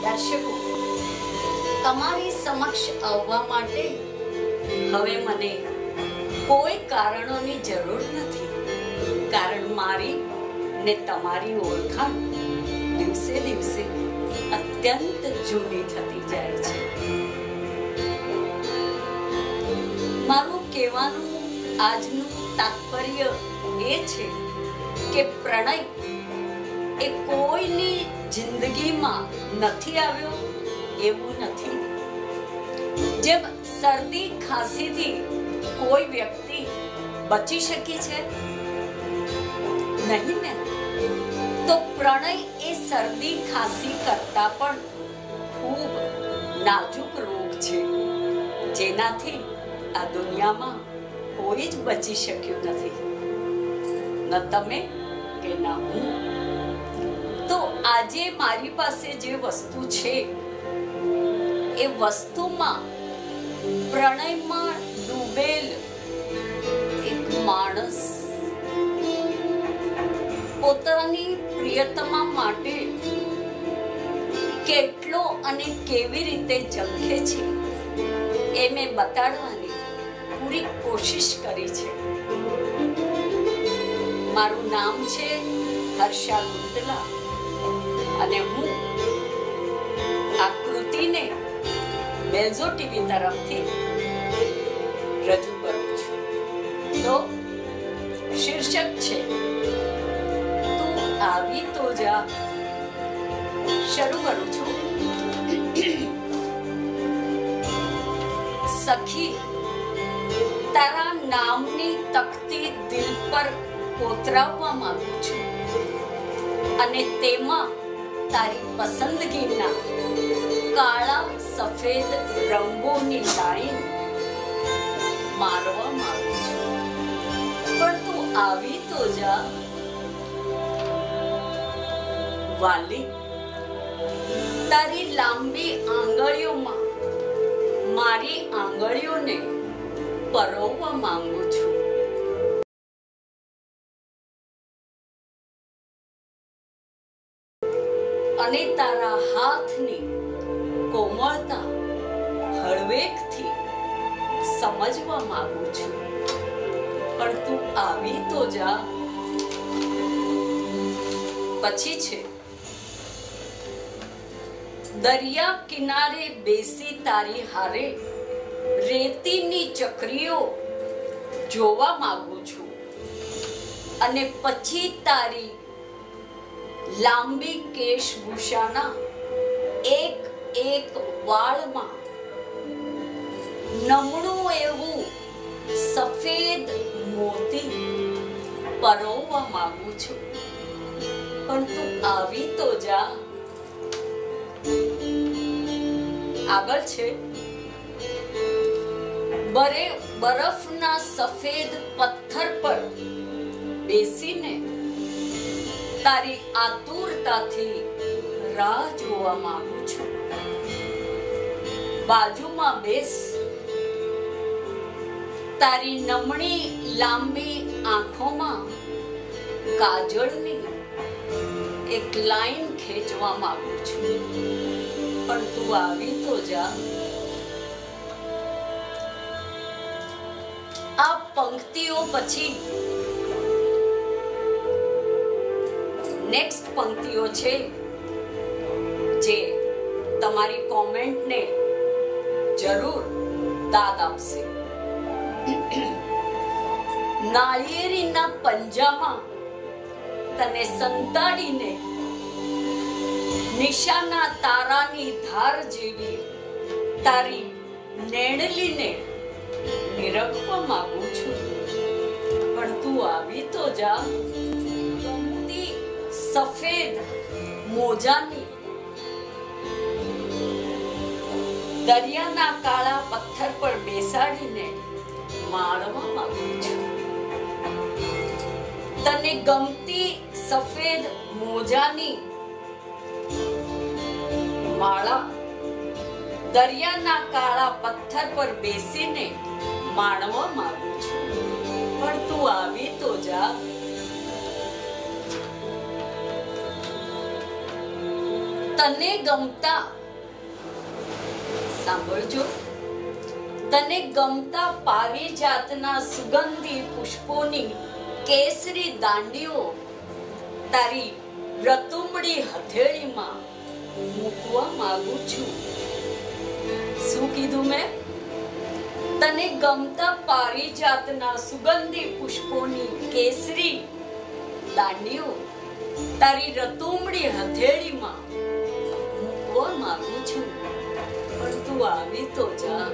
દર્શકો, તમારી સમક્ષ આવવા માટે હવે મને કોઈ કારણોની જરૂર નથી, કારણ મારી ને તમારી ઓળખાણ દિવસે દિવસે અત્યંત જૂની થતી જાય છે. મારું કહેવાનું આજનું તાત્પર્ય એ છે કે પ્રણય એ કોઈની જિંદગીમાં નથી આવ્યો એવું નથી. જેમ શરદી ખાંસીથી કોઈ વ્યક્તિ બચી શકી છે નહીં ને, તો પ્રણય એ શરદી ખાંસી કરતા પણ ખૂબ નાજુક રોગ છે, જેનાથી આ દુનિયામાં કોઈ જ બચી શક્યું નથી, ન તમે કે ના હું. તો આજે મારી પાસે જે વસ્તુ છે એ વસ્તુમાં પ્રણયમાં ડૂબેલ એક માણસ પોતાની પ્રિયતમા માટે કેટલો અને કેવી રીતે ઝંખે છે એ મેં બતાડવાની પૂરી કોશિશ કરી છે. મારું નામ છે હર્ષા ગુંદલા અને હું આ કૃતિને મેલ્ઝો ટીવી તરફથી રજૂ કરું છું. તો શીર્ષક છે તું આવી તો જા. શરૂ કરું છું. સખી, તારા નામની તકતી દિલ પર કોતરાવવા માંગુ છું અને તેમાં તારી પસંદગીના કાળા સફેદ રંગોની લાઈન મારવા માંગુ છું. પણ તું આવી તો જા. વાલી, તારી લાંબી આંગળીઓમાં મારી આંગળીઓને પરોવવા માંગુ છું. અને તારા હાથની કોમળતા હળવેકથી સમજવા માંગુ છું. પણ તું આવી તો જા. પછી છે દરિયા કિનારે બેસી તારી હારે રેતીની ચકરીઓ જોવા માંગુ છું અને પછી તારી લાંબી કેશભૂષાના એક એક વાળમાં નમણું એવું સફેદ મોતી પરોવવા માંગુ છું. પણ તું આવી તો જા. આગળ છે બરફના સફેદ પથ્થર પર બેસીને તારી આતુરતાથી રાહ જોવા માંગુ છું. બાજુમાં બેસ. તારી નમણી લાંબી આંખોમાં કાજળની એક લાઈન ખેંચવા માંગુ છું. પણ તું આવી તો જા. આ પંક્તિઓ પછી નેક્સ્ટ પંક્તિઓ છે જે તમારી કોમેન્ટને જરૂર દાદ આપશે. નાળિયેરીના પંજામાં તને સંતાડીને નિશાના તારાની ધાર જેવી તારી નેણલીને નિરખવા માંગુ છું. પણ તું આવી તો જા. ગમતી સફેદ મોજાની દરિયાના કાળા પથ્થર પર બેસાડીને માણવા માંગુ છું. તને ગમતી સફેદ મોજાની માળા દરિયાના કાળા પથ્થર પર બેસીને માણવા માંગુ છું. પણ તું આવી તો જા. તને ગમતા, સાંભળજો, તને ગમતા પારિજાતના સુગંધી પુષ્પોની કેસરી દાંડીઓ તારી રતુંબડી હથેળીમાં મૂકવા માંગુ છું. શું કીધું મેં? તને ગમતા પારિજાતના સુગંધી પુષ્પોની કેસરી દાંડીઓ તારી રતુંબડી હથેળીમાં મૂકવા માંગુ છું. પણ તું આવી તો જા.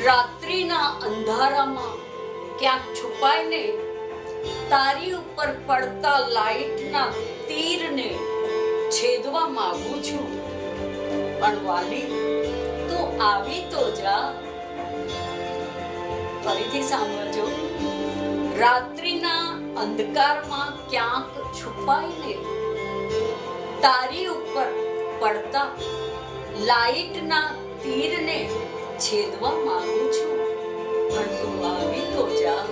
રાત્રિના અંધારામાં ક્યાંક છુપાઈને તારી ઉપર પડતા લાઈટના તીરને છેદવા માંગુ છું. પણ વાલી, તું આવી તો જા. ફરીથી સાંભળજો. રાત્રિના અંધકારમાં ક્યાંક છુપાઈને તારી ઉપર પડતા લાઈટના તીરને છેદવા માંગુ છું. પણ તું આવી તો જા.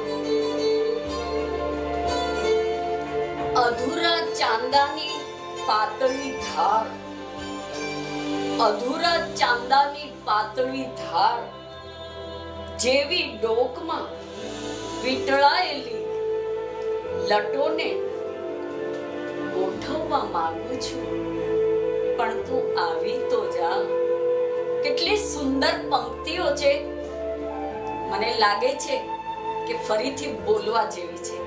અધૂરા ચાંદાની પાતળી ધાર, અધૂરા ચાંદાની પાતળી ધાર જેવી ડોકમાં વીંટળાયેલી લટોને ગોઠવવા માંગુ છું. પણ તું આવી તો જા. કેટલી સુંદર પંક્તિઓ છે. મને લાગે છે કે ફરીથી બોલવા જેવી છે.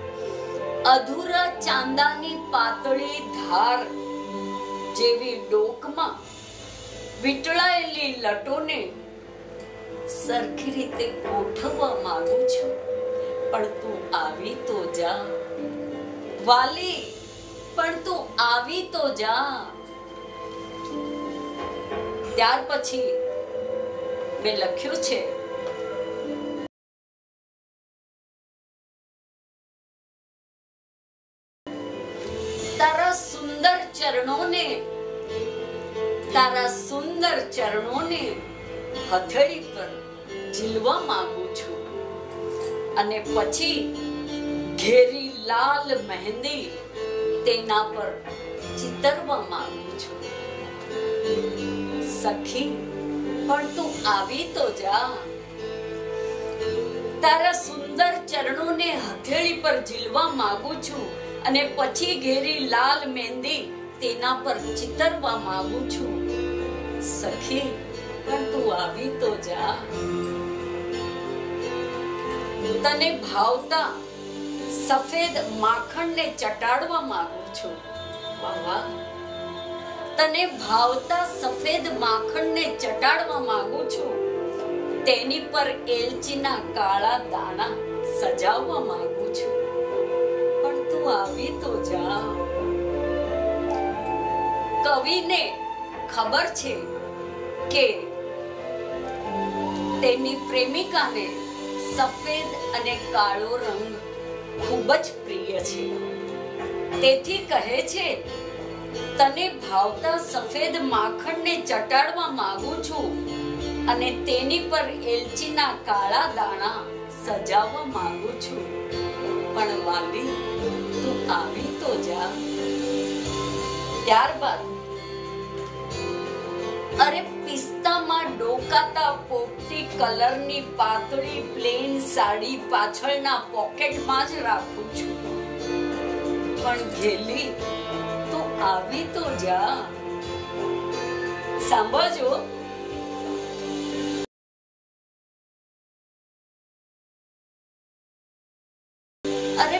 અધૂરા ચાંદાની પાતળી ધાર જેવી ડોકમાં વીંટળાયેલી લટોને સરખી રીતે ગોઠવવા માંગુ છું. પણ તું આવી તો જા. વાલી, પણ તું આવી તો જા. ત્યાર પછી મેં લખ્યું છે, તારા સુંદર ચરણોને, તારા સુંદર ચરણોને હથેળી પર ઝીલવા માંગુ છું. અને પછી ઘેરી લાલ મહેંદી તેના પર ચિતરવા માંગુ છું. સખી, પણ તું આવી તો જા. તારા સુંદર ચરણોને હથેળી પર ઝીલવા માંગુ છું અને પછી ઘેરી લાલ મહેંદી તેના પર ચિતરવા માંગુ છું. સખી, પણ તું આવી તો જા. તને ભાવતા સફેદ માખણને ચટાડવા માંગુ છું. વાહ! તને ભાવતા સફેદ માખણને ચટાડવા માંગુ છું. તેની પર એલચીના કાળા દાણા સજાવવા માંગુ છું. પણ તું આવી તો જા. કવિને ખબર છે કે તેની પ્રેમિકાને સફેદ અને કાળો રંગ ખૂબ જ પ્રિય છે. તેથી કહે છે, તને ભાવતા સફેદ માખણને ચટાડવા માંગુ છું અને તેની પર એલચીના કાળા દાણા સજાવવા માંગુ છું. પણ વાલી, તું આવી તો જા. ત્યારબાદ, અરે પિસ્તામાં ડોકાતા પોપટી કલરની પાતળી પ્લેન સાડી પાછળના પોકેટમાં જ રાખું છું. પણ ઘેલી, તું આવી તો જા. સાંભળજો. અરે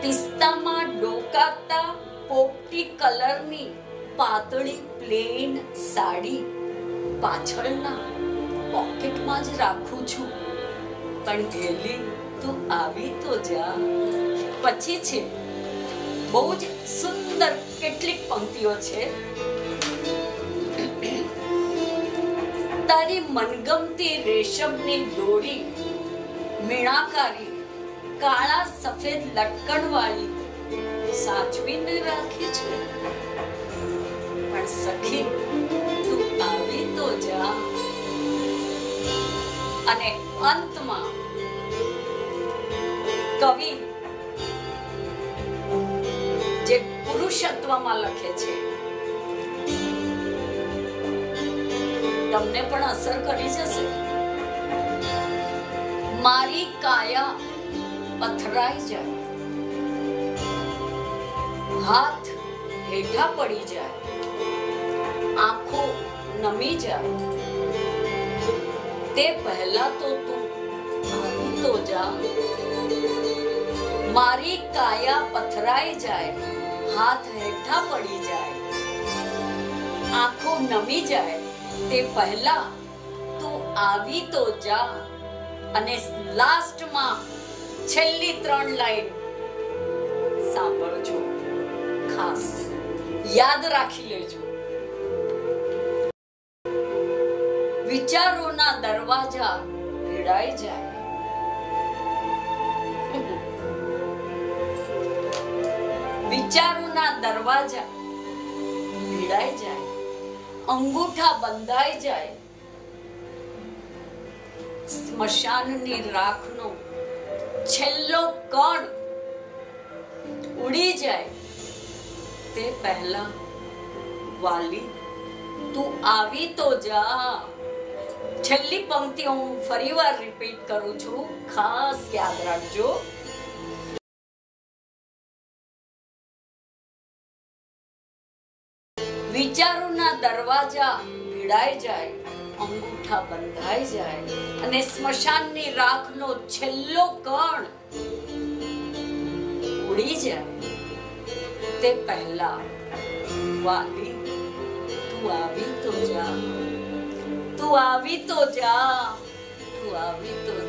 પિસ્તામાં ડોકાતા પોપટી કલરની પાતળી પ્લેન સાડી પાછળના પોકેટમાં જ રાખું છું. પણ ઘેલી, તું આવી તો જા. પછી છે બહુ જ સુંદર કેટલીક પંક્તિઓ છે. તારી મનગમતી રેશમની દોરી મીણાકારી કાળા સફેદ લટકણવાળી સાચવીને રાખી છે. પણ સખી, તું આવી તો જા. અને અંતમાં કવિ જે પુરુષત્વમાં લખે છે, તમને પણ અસર કરી જશે. મારી કાયા પથરાઈ જાય, હાથ હેઠા પડી જાય, આંખો નમી જાય, તે પહેલા તો તું આવી તો જા. મારી કાયા પથરાઈ જાય, હાથ હેઠા પડી જાય, આંખો નમી જાય, તે પહેલા તું આવી તો જા. અને લાસ્ટમાં છેલ્લી 3 લાઈન સાંભળજો, ખાસ યાદ રાખી લેજો. વિચારોના દરવાજા ભીડાઈ જાય, વિચારોના દરવાજા ભીડાઈ જાય, અંગૂઠા બંધાઈ જાય, સ્મશાનની રાખનો છેલ્લો કણ ઉડી જાય, તે પહેલા વાલી તું આવી તો જા. છેલ્લી પંક્તિ હું ફરીવાર રિપીટ કરું છું, ખાસ યાદ રાખજો. વિચારોના દરવાજા ભીડાઈ જાય, અંગૂઠા બંધાઈ જાય, અને સ્મશાનની રાખનો છેલ્લો કણ ઉડી જાય, તે પહેલા વાલી તું આવી તો જા, તું આવી તો જા, તું આવી તો જા.